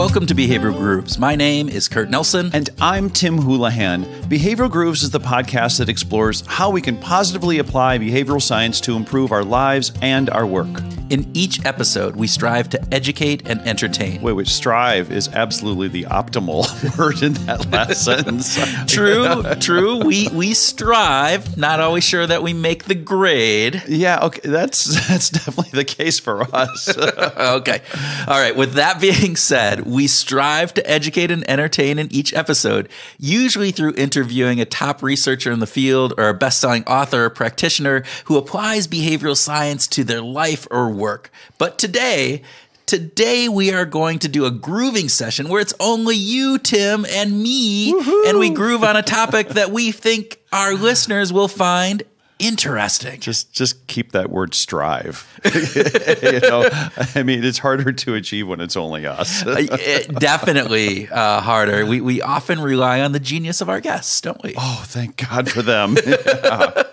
Welcome to Behavioral Grooves. My name is Kurt Nelson. And I'm Tim Houlihan. Behavioral Grooves is the podcast that explores how we can positively apply behavioral science to improve our lives and our work. In each episode, we strive to educate and entertain. Wait, strive is absolutely the optimal word in that last sentence. True. We strive, not always sure that we make the grade. Yeah, okay, that's definitely the case for us. Okay. All right, with that being said, we strive to educate and entertain in each episode, usually through interviewing a top researcher in the field or a best-selling author or practitioner who applies behavioral science to their life or work. But today we are going to do a grooving session where it's only you, Tim, and me, and we groove on a topic that we think our listeners will find interesting. Just keep that word strive. I mean, it's harder to achieve when it's only us. Definitely harder. We often rely on the genius of our guests, don't we? Oh, thank God for them. Yeah.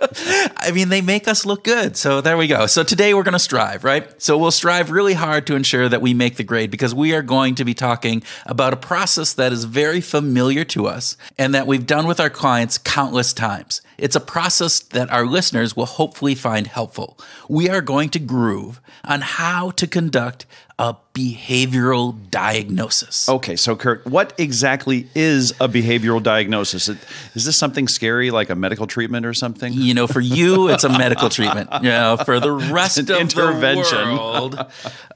I mean, they make us look good. So there we go. So today we're going to strive, right? So we'll strive really hard to ensure that we make the grade because we are going to be talking about a process that is very familiar to us and that we've done with our clients countless times. It's a process that our listeners will hopefully find helpful. We are going to groove on how to conduct a behavioral diagnosis. Okay, so Kurt, what exactly is a behavioral diagnosis? Is this something scary like a medical treatment or something? You know, for you, it's a medical treatment. You know, for the rest of intervention. The world,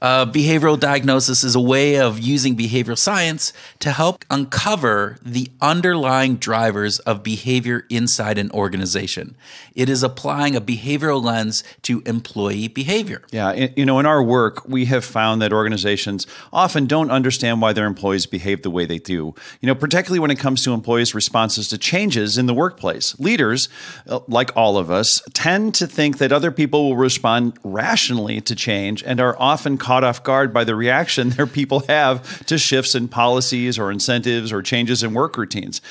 behavioral diagnosis is a way of using behavioral science to help uncover the underlying drivers of behavior inside an organization. It is applying a behavioral lens to employee behavior. Yeah, in our work, we have found that organizations often don't understand why their employees behave the way they do. Particularly when it comes to employees' responses to changes in the workplace. Leaders, like all of us, tend to think that other people will respond rationally to change and are often caught off guard by the reaction their people have to shifts in policies or incentives or changes in work routines.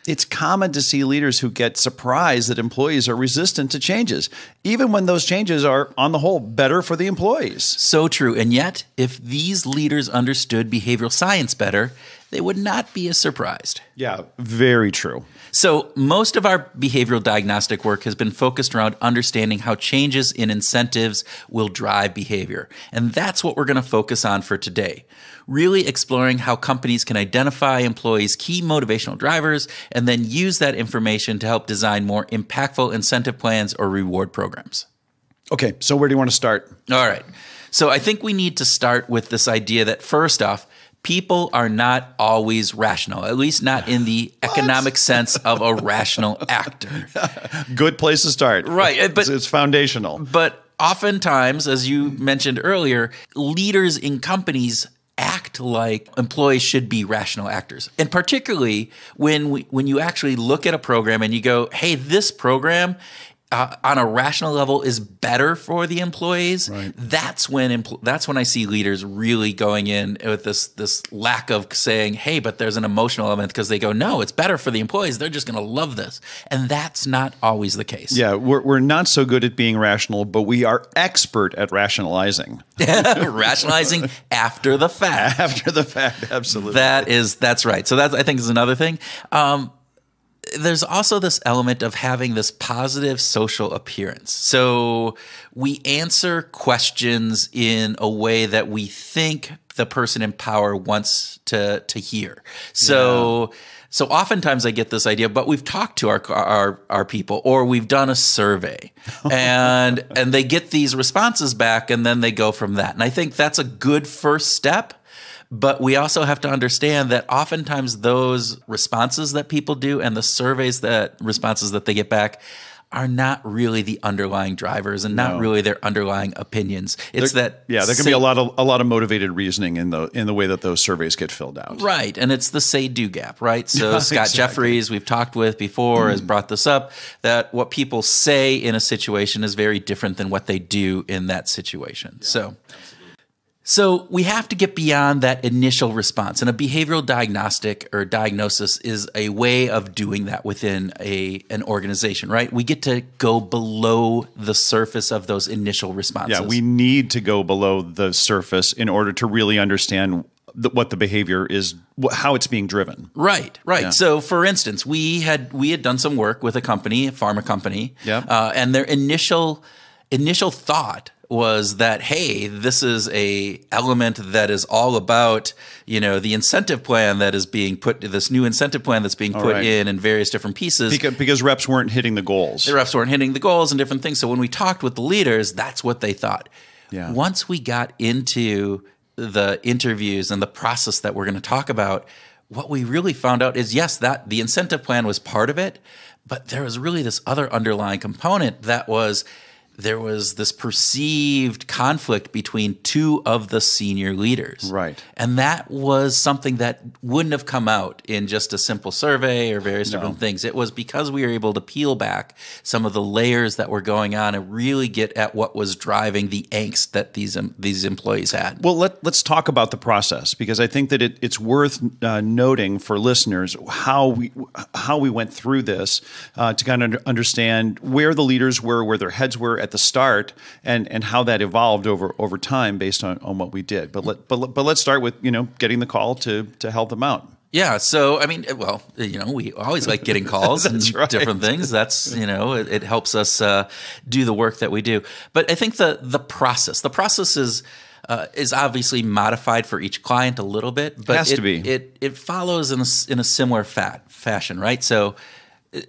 It's common to see leaders who get surprised that employees are resistant to changes, even when those changes are, on the whole, better for the employees. So true. And yet, if these leaders understood behavioral science better, they would not be as surprised. Yeah, very true. So most of our behavioral diagnostic work has been focused around understanding how changes in incentives will drive behavior. And that's what we're going to focus on for today. Really exploring how companies can identify employees' key motivational drivers and then use that information to help design more impactful incentive plans or reward programs. Okay, so where do you want to start? All right. So I think we need to start with this idea that first off, people are not always rational, at least not in the economic sense of a rational actor. Good place to start. Right. But it's foundational. But oftentimes, as you mentioned earlier, leaders in companies act like employees should be rational actors. And particularly when you actually look at a program and you go, hey, this program on a rational level is better for the employees. Right. That's when I see leaders really going in with this lack of saying, hey, but there's an emotional element because they go, no, it's better for the employees. They're just going to love this. And that's not always the case. Yeah, we're not so good at being rational, but we are expert at rationalizing. Rationalizing after the fact. After the fact, absolutely. That's right. So that I think is another thing. There's also this element of having this positive social appearance. So we answer questions in a way that we think the person in power wants to hear. So oftentimes I get this idea, but we've talked to our people or we've done a survey and they get these responses back and then they go from that. And I think that's a good first step. But we also have to understand that oftentimes those responses that people do and the responses that they get back are not really the underlying drivers and not really their underlying opinions. It's there can be a lot of motivated reasoning in the way that those surveys get filled out. Right, and it's the say-do gap, right? So Scott Jeffries, we've talked with before, has brought this up, that what people say in a situation is very different than what they do in that situation. Yeah, So we have to get beyond that initial response. And a behavioral diagnostic or diagnosis is a way of doing that within an organization, right? We get to go below the surface of those initial responses. Yeah, we need to go below the surface in order to really understand what the behavior is, how it's being driven. Right. Yeah. So, for instance, we had done some work with a company, a pharma company, Yeah. and their initial thought was that, hey, this is a element that is all about, the incentive plan that is being put, this new incentive plan that's being put in various different pieces. Because reps weren't hitting the goals. The reps weren't hitting the goals and different things. So when we talked with the leaders, that's what they thought. Yeah. Once we got into the interviews and the process that we're going to talk about, what we really found out is, yes, that the incentive plan was part of it, but there was really this other underlying component that was there was this perceived conflict between two of the senior leaders. Right. And that was something that wouldn't have come out in just a simple survey or various different things. It was because we were able to peel back some of the layers that were going on and really get at what was driving the angst that these employees had. Well, let's talk about the process, because I think that it's worth noting for listeners how we went through this to kind of understand where the leaders were, where their heads were at the start, and how that evolved over time based on what we did. But let's start with getting the call to help them out. Yeah. So, I mean, well, we always like getting calls and different things. That's, it helps us do the work that we do. But I think the process is obviously modified for each client a little bit, but it has to be. It follows in a similar fashion, right? So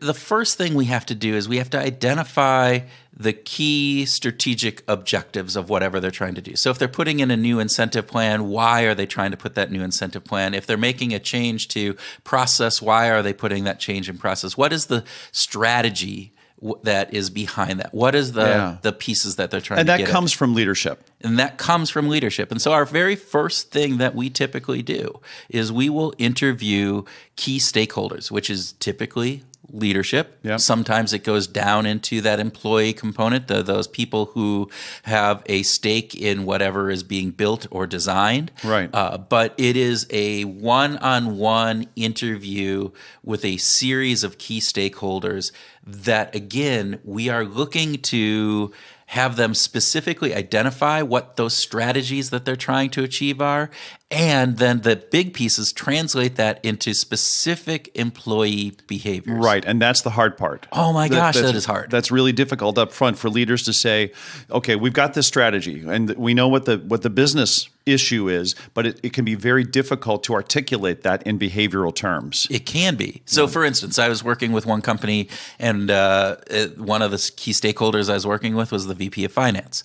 the first thing we have to do is we have to identify the key strategic objectives of whatever they're trying to do. So if they're putting in a new incentive plan, why are they trying to put that new incentive plan? If they're making a change to process, why are they putting that change in process? What is the strategy that is behind that? What is the pieces that they're trying to get at? And that comes from leadership. And that comes from leadership. And so our very first thing that we typically do is we will interview key stakeholders, which is typically leadership. Yep. Sometimes it goes down into that employee component, those people who have a stake in whatever is being built or designed. Right. But it is a one-on-one interview with a series of key stakeholders that, again, we are looking to have them specifically identify what those strategies that they're trying to achieve are, and then the big pieces translate that into specific employee behaviors. Right, and that's the hard part. Oh my gosh, that is hard. That's really difficult up front for leaders to say, okay, we've got this strategy, and we know what the business issue is, but it can be very difficult to articulate that in behavioral terms. It can be. So, for instance, I was working with one company, and one of the key stakeholders I was working with was the VP of Finance.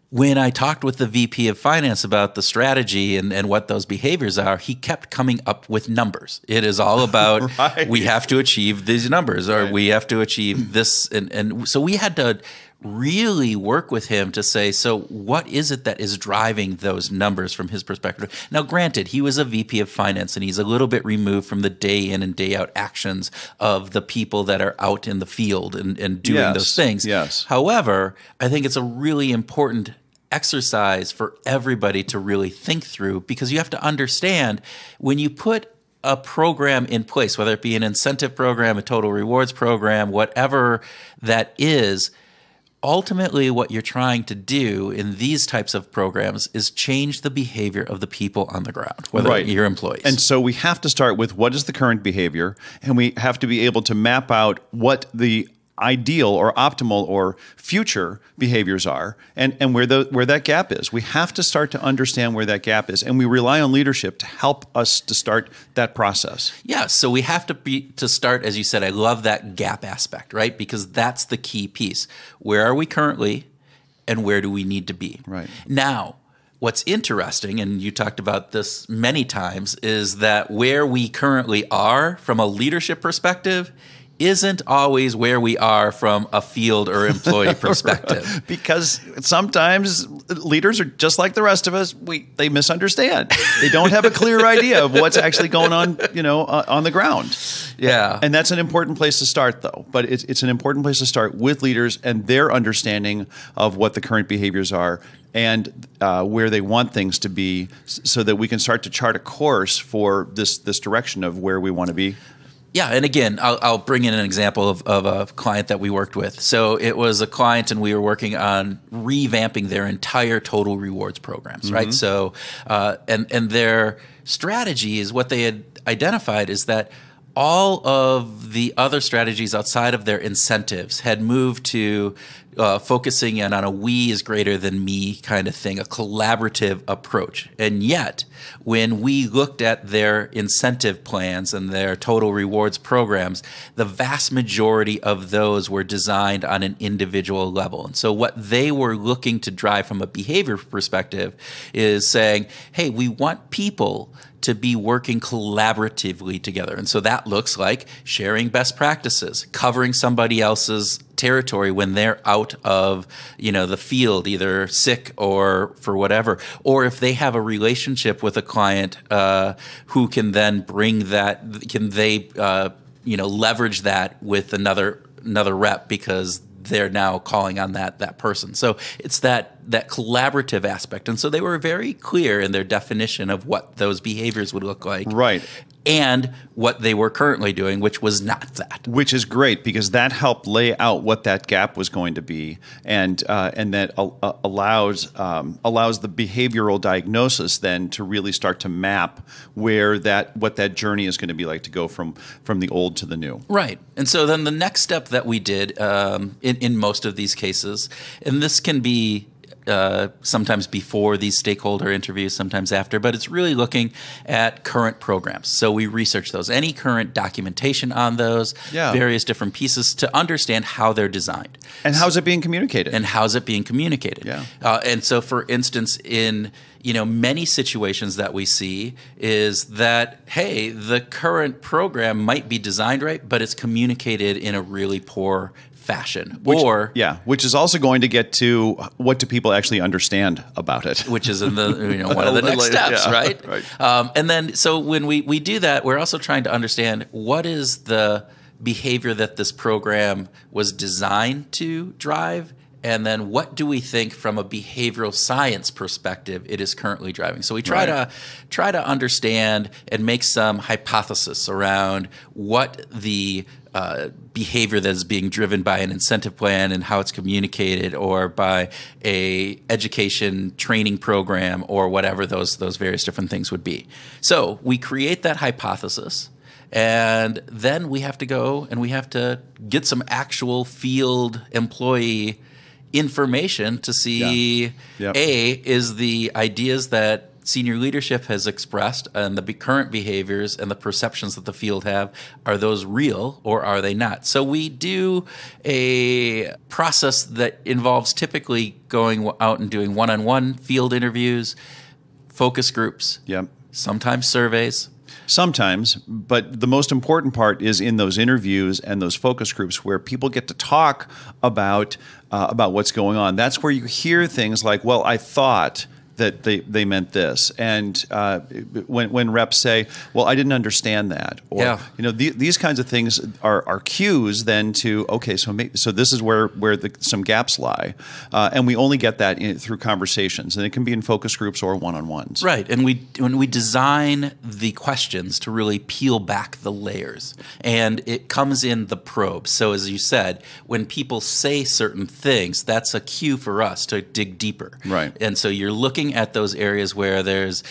When I talked with the VP of Finance about the strategy and what those behaviors are, he kept coming up with numbers. It is all about we have to achieve these numbers, or we have to achieve this. And so we had to really work with him to say, so what is it that is driving those numbers from his perspective? Now, granted, he was a VP of Finance, and he's a little bit removed from the day in and day out actions of the people that are out in the field and doing those things. Yes. However, I think it's a really important exercise for everybody to really think through, because you have to understand when you put a program in place, whether it be an incentive program, a total rewards program, whatever that is, ultimately what you're trying to do in these types of programs is change the behavior of the people on the ground, whether your employees. And so we have to start with what is the current behavior, and we have to be able to map out what the ideal or optimal or future behaviors are, and where that gap is. We have to start to understand where that gap is, and we rely on leadership to help us to start that process. Yeah, so we have to start, as you said, I love that gap aspect, right? Because that's the key piece. Where are we currently, and where do we need to be? Right. Now, what's interesting, and you talked about this many times, is that where we currently are from a leadership perspective isn't always where we are from a field or employee perspective. Because sometimes leaders are just like the rest of us. They misunderstand. They don't have a clear idea of what's actually going on, on the ground. Yeah. And that's an important place to start, though. But it's an important place to start with leaders and their understanding of what the current behaviors are and where they want things to be, so that we can start to chart a course for this direction of where we want to be. Yeah, and again, I'll bring in an example of a client that we worked with. So it was a client, and we were working on revamping their entire total rewards programs, right? So, and their strategy is what they had identified is that all of the other strategies outside of their incentives had moved to focusing in on a we is greater than me kind of thing, a collaborative approach. And yet, when we looked at their incentive plans and their total rewards programs, the vast majority of those were designed on an individual level. And so what they were looking to drive from a behavior perspective is saying, hey, we want people to be working collaboratively together. And so that looks like sharing best practices, covering somebody else's territory when they're out of, the field, either sick or for whatever, or if they have a relationship with a client who can then bring that, leverage that with another rep because they're now calling on that person. So it's that collaborative aspect. And so they were very clear in their definition of what those behaviors would look like. Right. And what they were currently doing, which was not that. Which is great because that helped lay out what that gap was going to be, and that allows the behavioral diagnosis then to really start to map what that journey is going to be like to go from the old to the new. Right. And so then the next step that we did in most of these cases, and this can be sometimes before these stakeholder interviews, sometimes after, but it's really looking at current programs. So we research those, any current documentation on those, various different pieces to understand how they're designed. And how's it being communicated? Yeah. And so, for instance, in many situations that we see is that, hey, the current program might be designed right, but it's communicated in a really poor fashion. Which is also going to get to what do people actually understand about it, which is in the one of the next steps, right? And then so when we do that, we're also trying to understand what is the behavior that this program was designed to drive, and then what do we think from a behavioral science perspective it is currently driving. So we try to understand and make some hypothesis around what the behavior that is being driven by an incentive plan and how it's communicated, or by a education training program, or whatever those various different things would be. So we create that hypothesis, and then we have to go and we have to get some actual field employee information to see, is the ideas that senior leadership has expressed and the current behaviors and the perceptions that the field have, are those real or are they not? So we do a process that involves typically going out and doing one-on-one field interviews, focus groups, sometimes surveys. Sometimes, but the most important part is in those interviews and those focus groups where people get to talk about what's going on. That's where you hear things like, well, I thought that they meant this, and when reps say, "Well, I didn't understand that," or these kinds of things are cues then to so this is where some gaps lie, and we only get that through conversations, and it can be in focus groups or one-on-ones. Right, and when we design the questions to really peel back the layers, and it comes in the probe. So as you said, when people say certain things, that's a cue for us to dig deeper. Right, and so you're looking at those areas where there's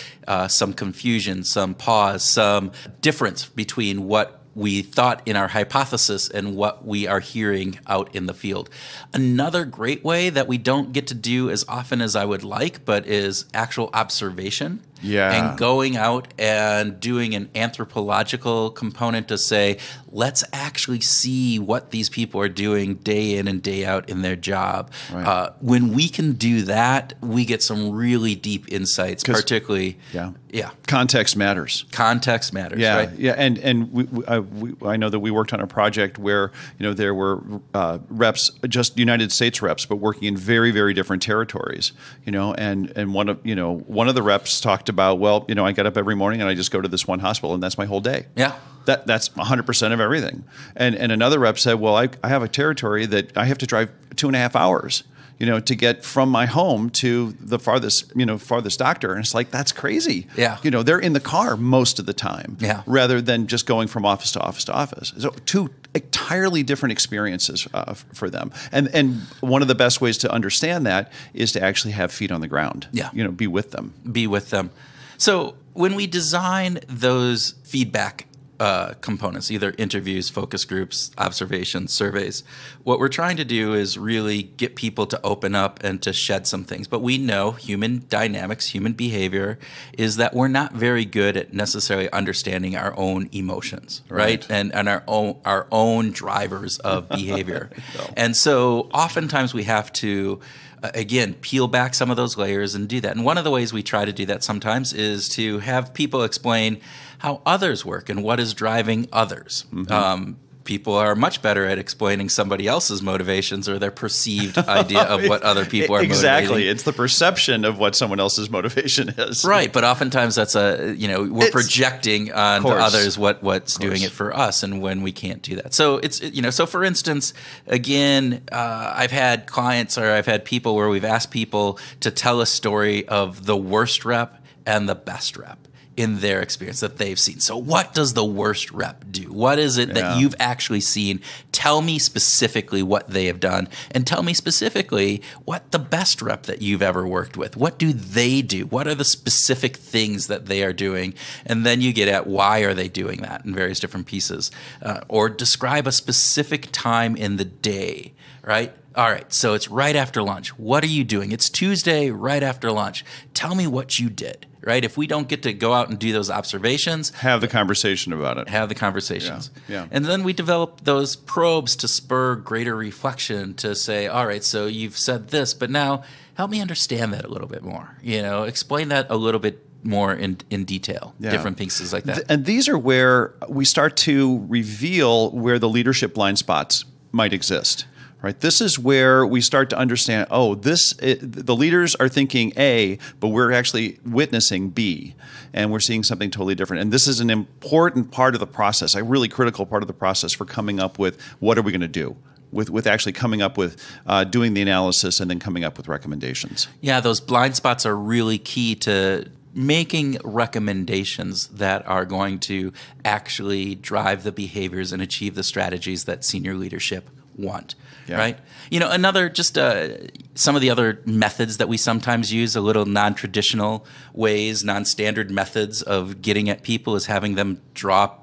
some confusion, some pause, some difference between what we thought in our hypothesis and what we are hearing out in the field. Another great way that we don't get to do as often as I would like, but is actual observation. And going out and doing an anthropological component to say, let's actually see what these people are doing day in and day out in their job. Right. When we can do that, we get some really deep insights, particularly. Context matters. Context matters. Right? And I know that we worked on a project where there were reps, just United States reps, but working in very, very different territories. And one of the reps talked about, well, I get up every morning and I just go to this one hospital and that's my whole day. That's 100% of everything. And another rep said, well, I have a territory that I have to drive 2.5 hours to get from my home to the farthest doctor. And it's like, that's crazy. Yeah. They're in the car most of the time, rather than just going from office to office to office. So two entirely different experiences for them. And one of the best ways to understand that is to actually have feet on the ground. Yeah. Be with them. Be with them. So when we design those feedback components, either interviews, focus groups, observations, surveys, what we're trying to do is really get people to open up and to shed some things. But we know human dynamics, human behavior is that we're not very good at necessarily understanding our own emotions, right? And our own drivers of behavior. No. And so oftentimes we have to again, peel back some of those layers and do that. And one of the ways we try to do that sometimes is to have people explain how others work and what is driving others. People are much better at explaining somebody else's motivations or their perceived idea of what other people are exactly. motivating. It's the perception of what someone else's motivation is. Right, but oftentimes that's we're projecting on others what's doing it for us, and when we can't do that. So so for instance, again, I've had clients or I've had people where we've asked people to tell a story of the worst rep and the best rep in their experience that they've seen. So what does the worst rep do? What is it that you've actually seen? Tell me specifically what they have done, and tell me specifically what the best rep that you've ever worked with. What do they do? What are the specific things that they are doing? And then you get at why are they doing that in various different pieces. Or describe a specific time in the day, right? All right, so it's right after lunch. What are you doing? It's Tuesday, right after lunch. Tell me what you did, right? If we don't get to go out and do those observations, have the conversation about it. Have the conversations. Yeah. And then we develop those probes to spur greater reflection to say, all right, so you've said this, but now help me understand that a little bit more. Explain that a little bit more in detail, different pieces like that. And these are where we start to reveal where the leadership blind spots might exist. Right. This is where we start to understand, the leaders are thinking A, but we're actually witnessing B, and we're seeing something totally different. And this is an important part of the process, a really critical part of the process for coming up with what are we going to do, with actually coming up with doing the analysis and then coming up with recommendations. Yeah, those blind spots are really key to making recommendations that are going to actually drive the behaviors and achieve the strategies that senior leadership want. Yeah. Right? Another some of the other methods that we sometimes use, a little non-traditional ways, non-standard methods of getting at people is having them draw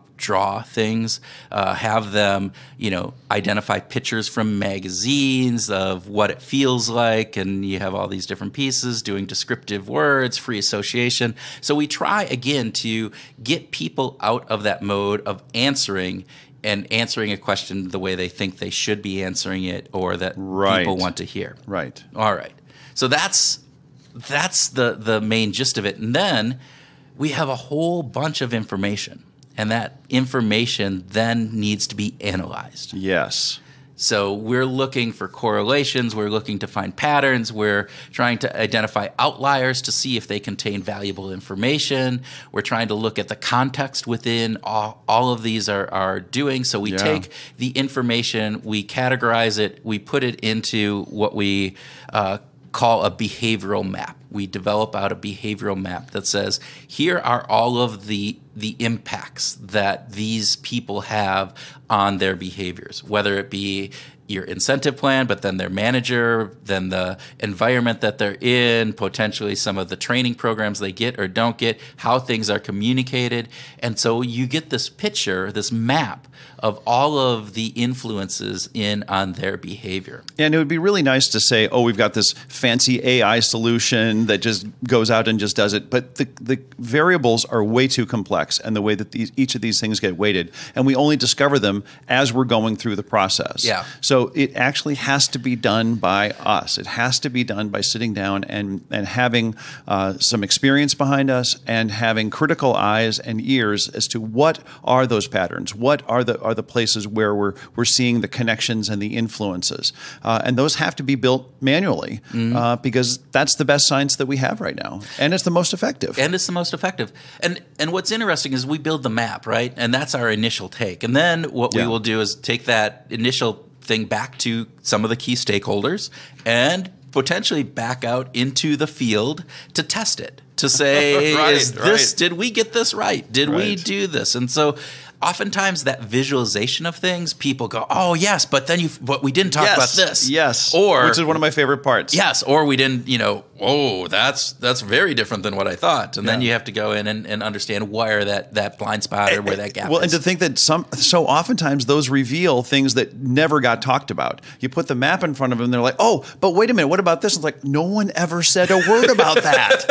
things, have them, identify pictures from magazines of what it feels like, and you have all these different pieces, doing descriptive words, free association. So we try, again, to get people out of that mode of answering a question the way they think they should be answering it or that people want to hear. Right. All right. So that's the main gist of it. And then we have a whole bunch of information, and that information then needs to be analyzed. Yes. So we're looking for correlations, we're looking to find patterns, we're trying to identify outliers to see if they contain valuable information. We're trying to look at the context within all of these are doing. So we take the information, we categorize it, we put it into what we call a behavioral map. We develop out a behavioral map that says, here are all of the impacts that these people have on their behaviors, whether it be your incentive plan, but then their manager, then the environment that they're in, potentially some of the training programs they get or don't get, how things are communicated. And so you get this picture, this map of all of the influences on their behavior. And it would be really nice to say, we've got this fancy AI solution that just goes out and just does it. But the variables are way too complex, and the way that each of these things get weighted. And we only discover them as we're going through the process. Yeah. So it actually has to be done by us. It has to be done by sitting down and having some experience behind us and having critical eyes and ears as to what are those patterns, what are the places where we're seeing the connections and the influences. And those have to be built manually because that's the best science that we have right now. And it's the most effective. And what's interesting is we build the map, right? And that's our initial take. And then what we will do is take that initial thing back to some of the key stakeholders and potentially back out into the field to test it, to say, did we get this right? Did we do this? And so oftentimes that visualization of things, people go, oh, yes, but we didn't talk about this. Yes. Or, which is one of my favorite parts. Yes. Or we didn't, oh, that's very different than what I thought. And then you have to go in and understand where that blind spot or where that gap is. Well, and to think that so oftentimes those reveal things that never got talked about. You put the map in front of them, they're like, oh, but wait a minute, what about this? It's like, no one ever said a word about that.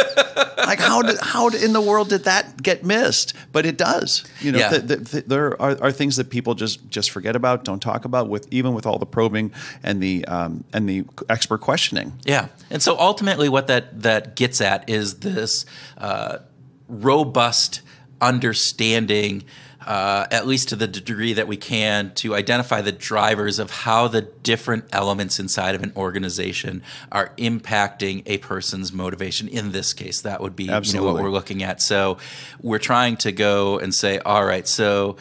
Like, how in the world did that get missed? But it does. There are things that people just forget about, don't talk about, even with all the probing and the expert questioning. Yeah, and so ultimately, what that gets at is this robust understanding, at least to the degree that we can, to identify the drivers of how the different elements inside of an organization are impacting a person's motivation. In this case, that would be what we're looking at. So we're trying to go and say, all right, so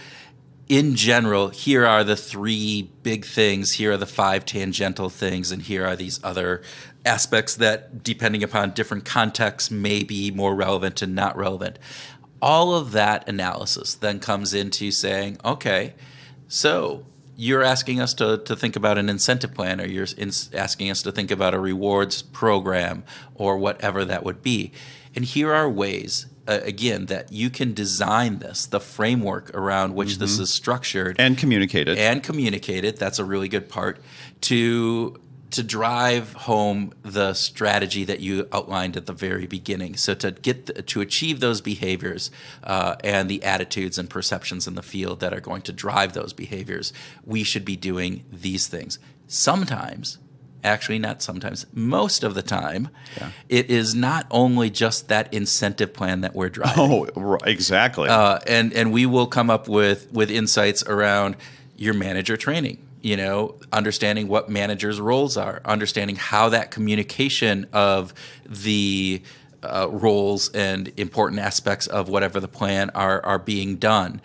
in general, here are the 3 big things, here are the 5 tangential things, and here are these other aspects that, depending upon different contexts, may be more relevant and not relevant. All of that analysis then comes into saying, okay, so you're asking us to think about an incentive plan, or you're asking us to think about a rewards program, or whatever that would be. And here are ways, again, that you can design this, the framework around which this is structured. And communicated. That's a really good part, to drive home the strategy that you outlined at the very beginning. So to achieve those behaviors and the attitudes and perceptions in the field that are going to drive those behaviors, we should be doing these things. Sometimes, actually not sometimes, most of the time, it is not only just that incentive plan that we're driving. Oh, exactly. And we will come up with insights around your manager training. Understanding what managers' roles are, understanding how that communication of the roles and important aspects of whatever the plan are being done,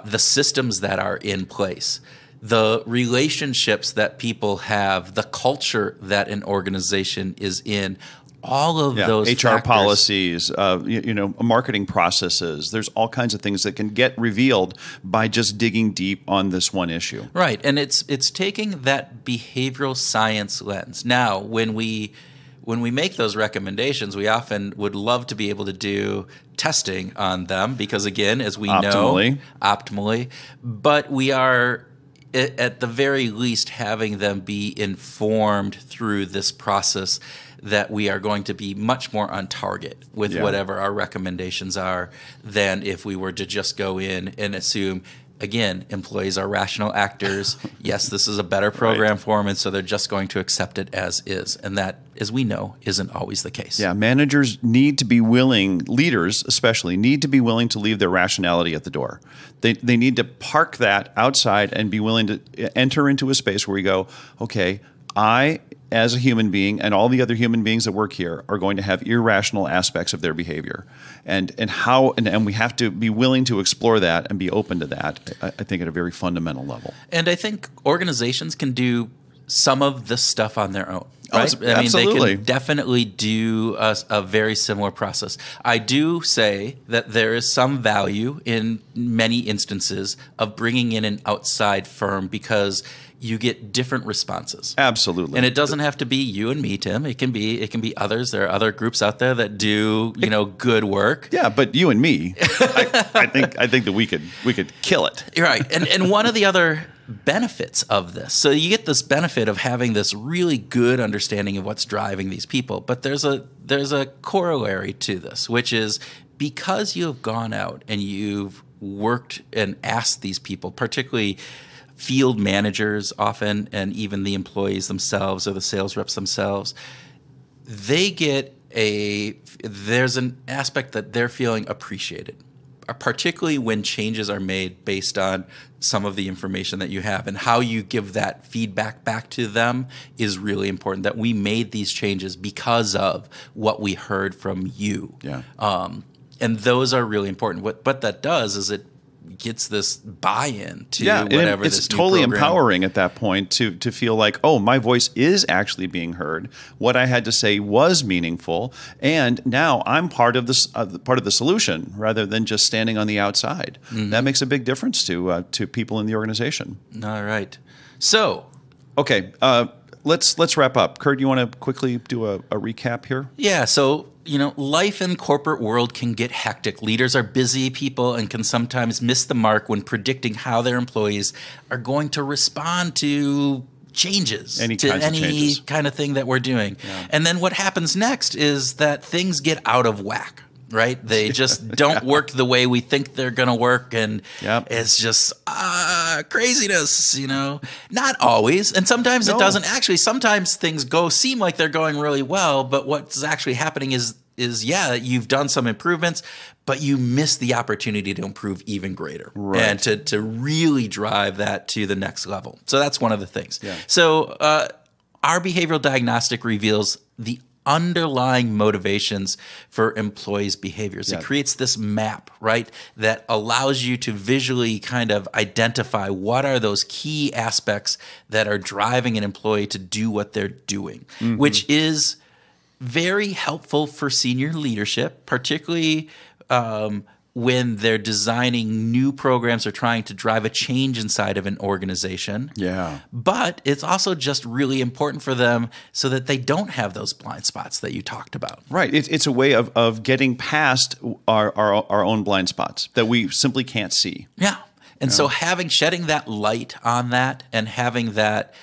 the systems that are in place, the relationships that people have, the culture that an organization is in. All of those HR factors, policies, marketing processes. There's all kinds of things that can get revealed by just digging deep on this one issue. Right, and it's taking that behavioral science lens. Now, when we make those recommendations, we often would love to be able to do testing on them because, again, as we know, optimally, but we are at the very least having them be informed through this process that we are going to be much more on target with whatever our recommendations are than if we were to just go in and assume, again, employees are rational actors. Yes, this is a better program for them, and so they're just going to accept it as is. And that, as we know, isn't always the case. Yeah, managers need to be willing, leaders especially, need to be willing to leave their rationality at the door. They need to park that outside and be willing to enter into a space where we go, okay, I, as a human being, and all the other human beings that work here are going to have irrational aspects of their behavior, and we have to be willing to explore that and be open to that. I think at a very fundamental level. And I think organizations can do some of this stuff on their own. Right? Absolutely. They can definitely do a very similar process. I do say that there is some value in many instances of bringing in an outside firm because you get different responses. Absolutely. And it doesn't have to be you and me, Tim. It can be others. There are other groups out there that do, good work. Yeah, but you and me, I think that we could kill it. Right. And one of the other benefits of this. So you get this benefit of having this really good understanding of what's driving these people, but there's a corollary to this, which is because you have gone out and you've worked and asked these people, particularly field managers often, and even the employees themselves or the sales reps themselves, there's an aspect that they're feeling appreciated, particularly when changes are made based on some of the information that you have, and how you give that feedback back to them is really important, that we made these changes because of what we heard from you. Yeah. And those are really important. What that does is it gets this buy-in to Yeah, whatever it's this new totally program. empowering at that point to feel like, oh, my voice is actually being heard. What I had to say was meaningful, and now I'm part of this part of the solution rather than just standing on the outside. That makes a big difference to people in the organization. All right. So, Okay, let's wrap up. Kurt, you want to quickly do a recap here? yeah, so, life in corporate world can get hectic. Leaders are busy people and can sometimes miss the mark when predicting how their employees are going to respond to changes, Any to kinds of any changes. kind of thing that we're doing. Yeah. And then what happens next is that things get out of whack. Right? They just don't work the way we think they're going to work. And Yep. it's just craziness, Not always. And sometimes it No. doesn't. Actually, sometimes things seem like they're going really well. But what's actually happening is you've done some improvements, but you miss the opportunity to improve even greater. Right. And to really drive that to the next level. So that's one of the things. Yeah. So our behavioral diagnostic reveals the underlying motivations for employees' behaviors. Yeah. It creates this map, right, that allows you to visually kind of identify what are those key aspects that are driving an employee to do what they're doing, which is very helpful for senior leadership, particularly when they're designing new programs or trying to drive a change inside of an organization. Yeah. But it's also just really important for them so that they don't have those blind spots that you talked about. Right. It's a way of getting past our own blind spots that we simply can't see. Yeah. And so shedding that light on that and having that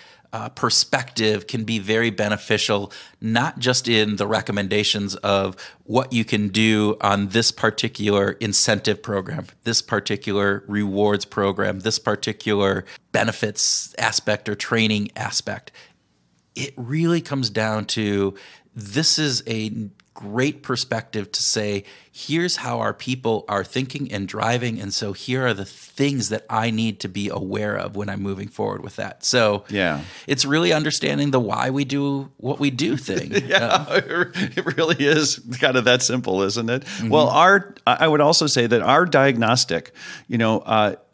perspective can be very beneficial, not just in the recommendations of what you can do on this particular incentive program, this particular rewards program, this particular benefits aspect or training aspect. It really comes down to this is a great perspective to say, here's how our people are thinking and driving, and so here are the things that I need to be aware of when I'm moving forward with that. So it's really understanding the why we do what we do thing. It really is kind of that simple, isn't it? Well, I would also say that our diagnostic,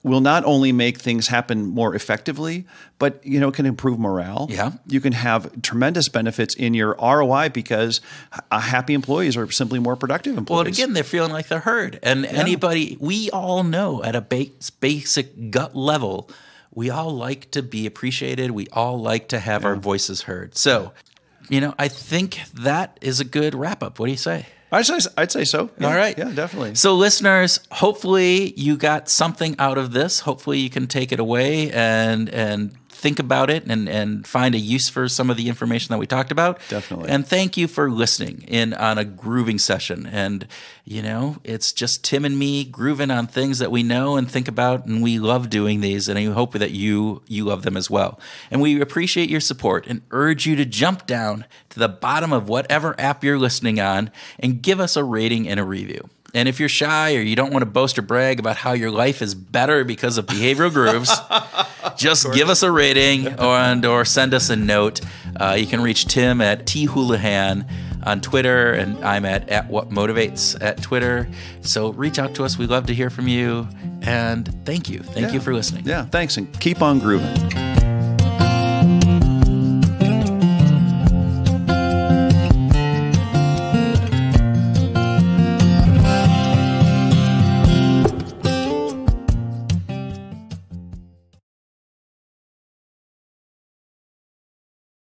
will not only make things happen more effectively, but can improve morale. Yeah. You can have tremendous benefits in your ROI because happy employees are simply more productive employees. Well, and again, they're feeling like they're heard. And we all know at a basic gut level, we all like to be appreciated. We all like to have our voices heard. So, I think that is a good wrap up. What do you say? I'd say so. Yeah, all right. Yeah, definitely. So listeners, hopefully you got something out of this. Hopefully you can take it away and think about it and find a use for some of the information that we talked about. Definitely. And thank you for listening in on a grooving session. And, it's just Tim and me grooving on things that we know and think about, and we love doing these, and I hope that you love them as well. And we appreciate your support and urge you to jump down to the bottom of whatever app you're listening on and give us a rating and a review. And if you're shy or you don't want to boast or brag about how your life is better because of behavioral grooves, just give us a rating or send us a note. You can reach Tim at thoulihan on Twitter, and I'm at whatmotivates at Twitter. So reach out to us. We'd love to hear from you. And thank you. Thank you for listening. Yeah, thanks, and keep on grooving.